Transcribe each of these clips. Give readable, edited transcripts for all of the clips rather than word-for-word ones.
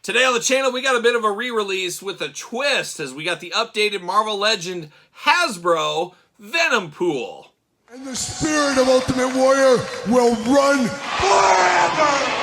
Today on the channel, we got a bit of a re-release with a twist as we got the updated Marvel Legend Hasbro Venompool. And the spirit of Ultimate Warrior will run forever!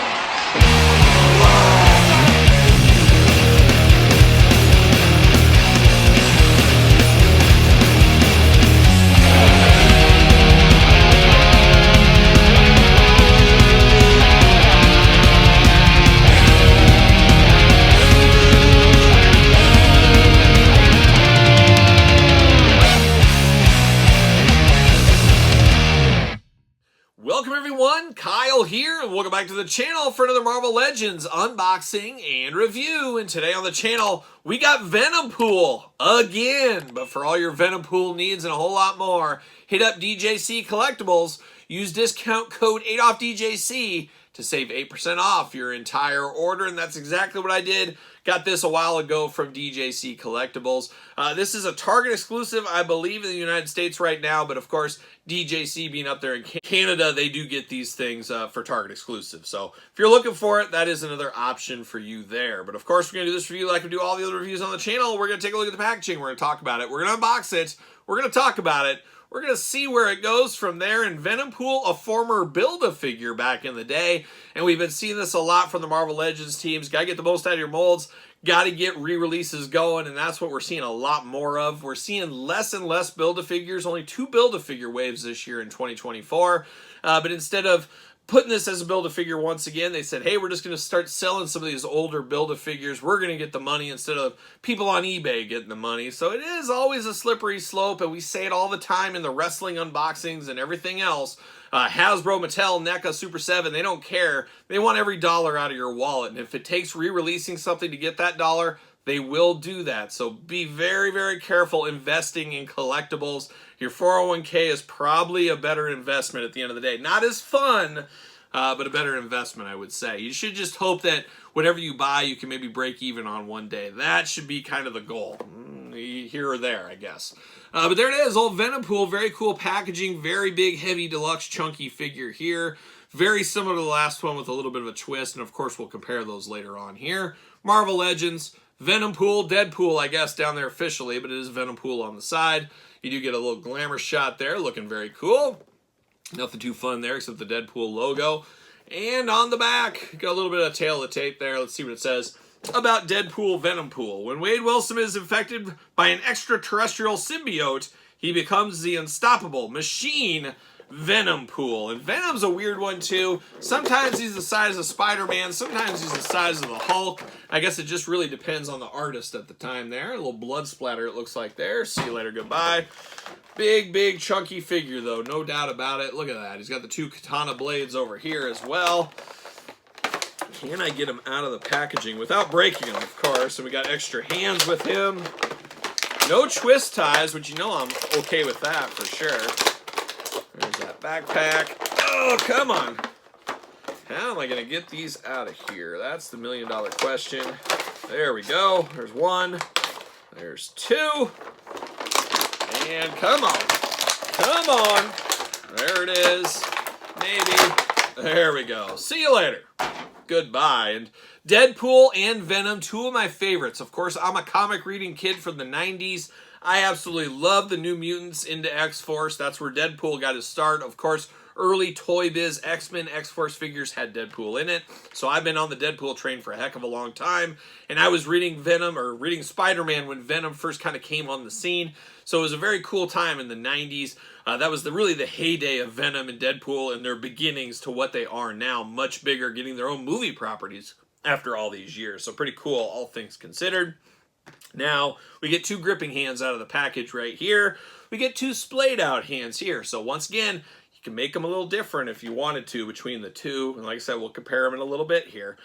Welcome everyone, Kyle here, and welcome back to the channel for another Marvel Legends unboxing and review. And today on the channel, we got Venompool again. But for all your Venompool needs and a whole lot more, hit up DJC Collectibles. Use discount code 8OFFDJC to save 8% off your entire order. And that's exactly what I did. Got this a while ago from DJC Collectibles. This is a Target exclusive, I believe, in the United States right now. But of course, DJC being up there in Canada, they do get these things for Target exclusive. So if you're looking for it, that is another option for you there. But of course, we're going to do this review like we do all the other reviews on the channel. We're going to take a look at the packaging. We're going to talk about it. We're going to unbox it. We're going to talk about it. We're going to see where it goes from there. And Venompool, a former Build-A-Figure back in the day. And we've been seeing this a lot from the Marvel Legends teams. Got to get the most out of your molds. Got to get re-releases going, and that's what we're seeing a lot more of. We're seeing less and less Build-A-Figures, only 2 Build-A-Figure waves this year in 2024. But instead of putting this as a Build-A-Figure once again, they said, hey, we're just going to start selling some of these older Build-A-Figures. We're going to get the money instead of people on eBay getting the money. So it is always a slippery slope, and we say it all the time in the wrestling unboxings and everything else. Hasbro, Mattel, NECA, Super 7, they don't care. They want every dollar out of your wallet. And if it takes re-releasing something to get that dollar, they will do that. So be very, very careful investing in collectibles. Your 401k is probably a better investment at the end of the day. Not as fun, but a better investment, I would say. You should just hope that whatever you buy, you can maybe break even on one day. That should be kind of the goal. Here or there, I guess. But there it is, old Venompool. Very cool packaging. Very big, heavy, deluxe, chunky figure here. Very similar to the last one with a little bit of a twist. And of course, we'll compare those later on here. Marvel Legends, Venompool, Deadpool, I guess, down there officially. But it is Venompool on the side. You do get a little glamour shot there. Looking very cool. Nothing too fun there except the Deadpool logo. And on the back, got a little bit of tail of the tape there. Let's see what it says about Deadpool Venompool. When Wade Wilson is infected by an extraterrestrial symbiote, he becomes the unstoppable machine Venompool. And Venom's a weird one too. Sometimes he's the size of Spider-Man, sometimes he's the size of the Hulk. I guess it just really depends on the artist at the time there. A little blood splatter it looks like there. See you later, goodbye. Big, big, chunky figure though, no doubt about it. Look at that. He's got the 2 katana blades over here as well. Can I get him out of the packaging without breaking him, of course? And we got extra hands with him. No twist ties, which you know I'm okay with that for sure. There's that backpack. Oh, come on. How am I going to get these out of here? That's the million-dollar question. There we go. There's 1. There's 2. And come on. Come on. There it is. Maybe. There we go. See you later. Goodbye. And Deadpool and Venom, 2 of my favorites. Of course, I'm a comic reading kid from the 90s. I absolutely love the New Mutants into X-Force. That's where Deadpool got his start. Of course, early Toy Biz X-Men X-Force figures had Deadpool in it. So I've been on the Deadpool train for a heck of a long time. And I was reading Venom, or reading Spider-Man when Venom first kind of came on the scene. So it was a very cool time in the 90s. That was really the heyday of Venom and Deadpool and their beginnings to what they are now. Much bigger, getting their own movie properties after all these years. So pretty cool, all things considered. Now, we get 2 gripping hands out of the package right here. We get 2 splayed out hands here. So once again, you can make them a little different if you wanted to between the 2. And like I said, we'll compare them in a little bit here.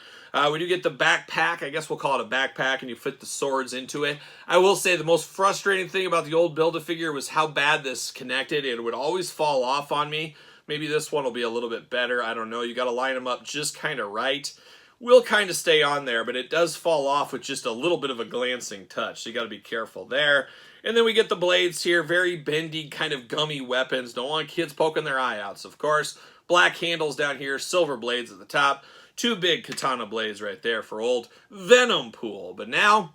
We do get the backpack. I guess we'll call it a backpack, and you fit the swords into it. I will say the most frustrating thing about the old Build-A-Figure was how bad this connected. It would always fall off on me. Maybe this one will be a little bit better. I don't know. You got to line them up just kind of right. Will kind of stay on there, but it does fall off with just a little bit of a glancing touch. So you got to be careful there. And then we get the blades here. Very bendy, kind of gummy weapons. Don't want kids poking their eye outs, of course. Black handles down here. Silver blades at the top. Two big katana blades right there for old Venompool. But now,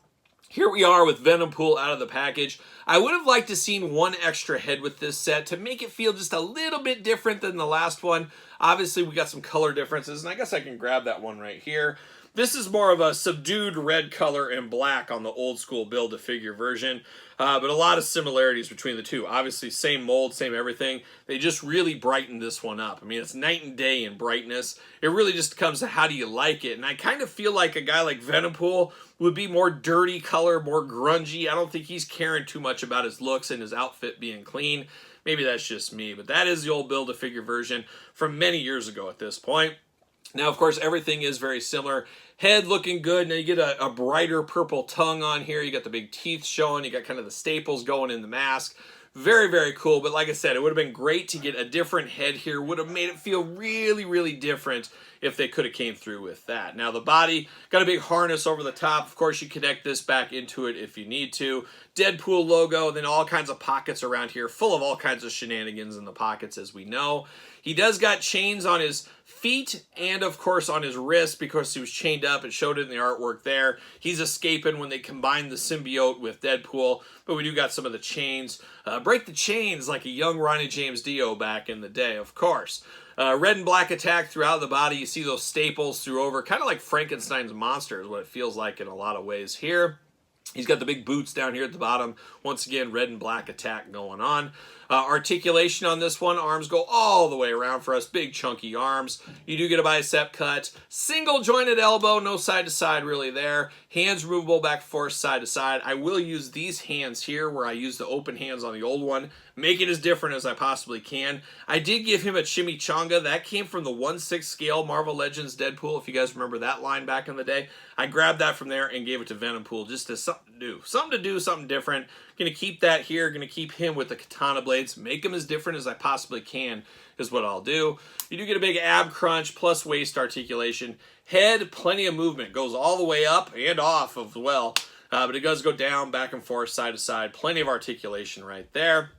here we are with Venompool out of the package. I would have liked to seen one extra head with this set to make it feel just a little bit different than the last one. Obviously, we got some color differences, and I guess I can grab that one right here. This is more of a subdued red color and black on the old school Build-A-Figure version, but a lot of similarities between the two. Obviously, same mold, same everything. They just really brightened this one up. I mean, it's night and day in brightness. It really just comes to how do you like it, and I kind of feel like a guy like Venompool would be more dirty color, more grungy. I don't think he's caring too much about his looks and his outfit being clean. Maybe that's just me, but that is the old Build-A-Figure version from many years ago at this point. Now, of course, everything is very similar. Head looking good. Now you get a brighter purple tongue on here. You got the big teeth showing. You got kind of the staples going in the mask. Very, very cool. But like I said, it would have been great to get a different head here. Would have made it feel really, really different if they could have came through with that. Now the body, got a big harness over the top. Of course, you connect this back into it if you need to. Deadpool logo, then all kinds of pockets around here, full of all kinds of shenanigans in the pockets, as we know. He does got chains on his feet and, of course, on his wrist because he was chained up. It showed it in the artwork there. He's escaping when they combine the symbiote with Deadpool, but we do got some of the chains. Break the chains like a young Ronnie James Dio back in the day, of course. Red and black attack throughout the body. You see those staples through over, kind of like Frankenstein's monster is what it feels like in a lot of ways here. He's got the big boots down here at the bottom. Once again, red and black attack going on. Articulation on this one. Arms go all the way around for us. Big chunky arms. You do get a bicep cut. Single jointed elbow. No side to side really there. Hands removable back and forth, side to side. I will use these hands here where I used the open hands on the old one. Make it as different as I possibly can. I did give him a chimichanga. That came from the 1/6 scale Marvel Legends Deadpool, if you guys remember that line back in the day. I grabbed that from there and gave it to Venompool just as something to do. Something different. Gonna keep that here. Gonna keep him with the katana blades. Make him as different as I possibly can is what I'll do. You do get a big ab crunch plus waist articulation. Head, plenty of movement. Goes all the way up and off as well. But it does go down, back and forth, side to side. Plenty of articulation right there.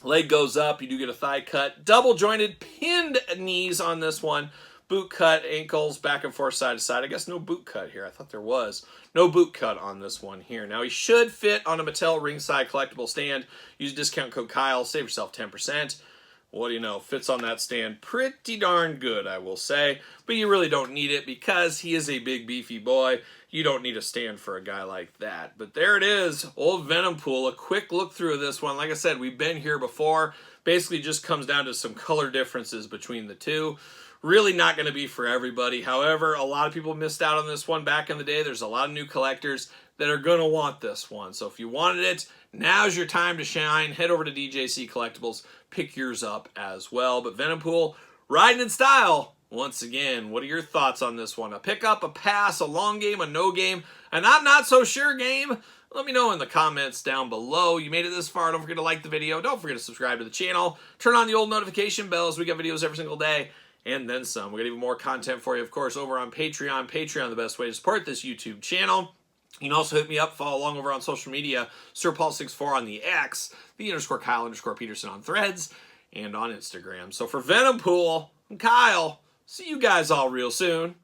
Leg goes up. You do get a thigh cut. Double jointed pinned knees on this one. Boot cut, ankles, back and forth, side to side. I guess no boot cut here. I thought there was. No boot cut on this one here. Now, he should fit on a Mattel ringside collectible stand. Use discount code Kyle. Save yourself 10%. What do you know? Fits on that stand pretty darn good, I will say. But you really don't need it because he is a big, beefy boy. You don't need a stand for a guy like that. But there it is. Old Venompool. A quick look through this one. Like I said, we've been here before. Basically just comes down to some color differences between the two. Really not going to be for everybody. However, a lot of people missed out on this one back in the day. There's a lot of new collectors that are going to want this one. So if you wanted it, now's your time to shine. Head over to DJC Collectibles. Pick yours up as well. But Venompool, riding in style. Once again, what are your thoughts on this one? A pickup, a pass, a long game, a no game, and I'm not so sure game? Let me know in the comments down below. You made it this far. Don't forget to like the video. Don't forget to subscribe to the channel. Turn on the old notification bells. We got videos every single day. And then some. We got even more content for you, of course, over on Patreon. Patreon, the best way to support this YouTube channel. You can also hit me up, follow along over on social media, SirPaul64 on the X, _Kyle_Peterson on Threads, and on Instagram. So for Venompool, I'm Kyle. See you guys all real soon.